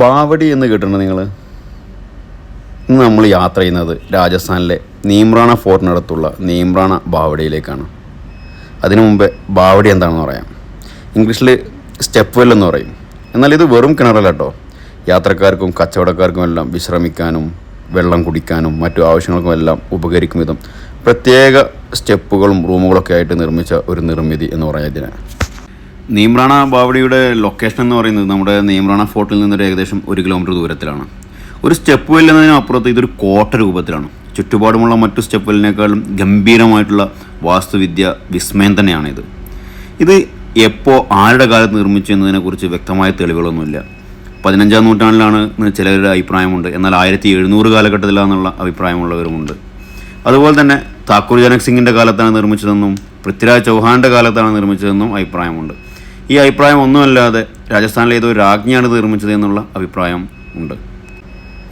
ബാവടി എന്ന് കേട്ടിട്ടുണ്ട് നിങ്ങൾ? ഇന്ന് നമ്മൾ യാത്ര ചെയ്യുന്നത് രാജസ്ഥാനിലെ നീംറാണ ഫോർട്ടിനടുത്തുള്ള നീംറാണ ബാവടിയിലേക്കാണ്. അതിനു മുമ്പേ ബാവടി എന്താണെന്ന് പറയാം. ഇംഗ്ലീഷിൽ സ്റ്റെപ്പ് വെൽ എന്ന് പറയും. എന്നാൽ ഇത് വെറും കിണറല്ല കേട്ടോ. യാത്രക്കാർക്കും കച്ചവടക്കാർക്കും എല്ലാം വിശ്രമിക്കാനും വെള്ളം കുടിക്കാനും മറ്റു ആവശ്യങ്ങൾക്കും എല്ലാം ഉപകരിക്കും വിധം പ്രത്യേക സ്റ്റെപ്പുകളും റൂമുകളൊക്കെ ആയിട്ട് നിർമ്മിച്ച ഒരു നിർമ്മിതി എന്ന് പറയാം ഇതിന്. നീംറാണ ബാവടിയുടെ ലൊക്കേഷൻ എന്ന് പറയുന്നത് നമ്മുടെ നീംറാണ ഫോർട്ടിൽ നിന്നൊരു ഏകദേശം 1 കിലോമീറ്റർ ദൂരത്തിലാണ്. ഒരു സ്റ്റെപ്പ് വെൽ എന്നതിനപ്പുറത്ത് ഇതൊരു കോട്ട രൂപത്തിലാണ്. ചുറ്റുപാടുമുള്ള മറ്റു സ്റ്റെപ്പ് വെല്ലിനേക്കാളും ഗംഭീരമായിട്ടുള്ള വാസ്തുവിദ്യ വിസ്മയം തന്നെയാണിത്. ഇത് എപ്പോൾ ആരുടെ കാലത്ത് നിർമ്മിച്ചു എന്നതിനെക്കുറിച്ച് വ്യക്തമായ തെളിവുകളൊന്നുമില്ല. 15-ാം നൂറ്റാണ്ടിലാണ് ചിലരുടെ അഭിപ്രായമുണ്ട്. എന്നാൽ 1700 കാലഘട്ടത്തിലാണെന്നുള്ള അഭിപ്രായമുള്ളവരുമുണ്ട്. അതുപോലെ തന്നെ താക്കൂർ ജനക് സിംഗിൻ്റെ കാലത്താണ് നിർമ്മിച്ചതെന്നും പൃഥ്വിരാജ് ചൗഹാൻ്റെ കാലത്താണ് നിർമ്മിച്ചതെന്നും അഭിപ്രായമുണ്ട്. ഈ അഭിപ്രായം ഒന്നുമല്ലാതെ രാജസ്ഥാനിലെ ഏതോ രാജ്ഞിയാണ് നിർമ്മിച്ചത് എന്നുള്ള അഭിപ്രായം ഉണ്ട്.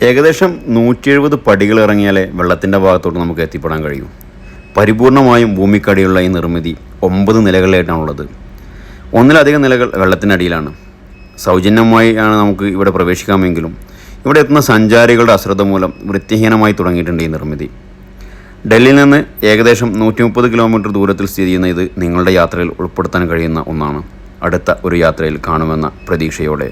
ഏകദേശം 170 പടികൾ ഇറങ്ങിയാലേ വെള്ളത്തിൻ്റെ ഭാഗത്തോട്ട് നമുക്ക് എത്തിപ്പെടാൻ കഴിയും. പരിപൂർണമായും ഭൂമിക്കടിയുള്ള ഈ നിർമ്മിതി 9 നിലകളിലായിട്ടാണുള്ളത്. 1-ലധികം നിലകൾ വെള്ളത്തിനടിയിലാണ്. സൗജന്യമായി ആണ് നമുക്ക് ഇവിടെ പ്രവേശിക്കാമെങ്കിലും ഇവിടെ എത്തുന്ന സഞ്ചാരികളുടെ അശ്രദ്ധ മൂലം വൃത്തിഹീനമായി തുടങ്ങിയിട്ടുണ്ട് ഈ നിർമ്മിതി. ഡൽഹിയിൽ നിന്ന് ഏകദേശം 130 കിലോമീറ്റർ ദൂരത്തിൽ സ്ഥിതി ചെയ്യുന്ന ഇത് നിങ്ങളുടെ യാത്രയിൽ ഉൾപ്പെടുത്താൻ കഴിയുന്ന ഒന്നാണ്. അടുത്ത ഒരു യാത്രയിൽ കാണുമെന്ന പ്രതീക്ഷയോടെ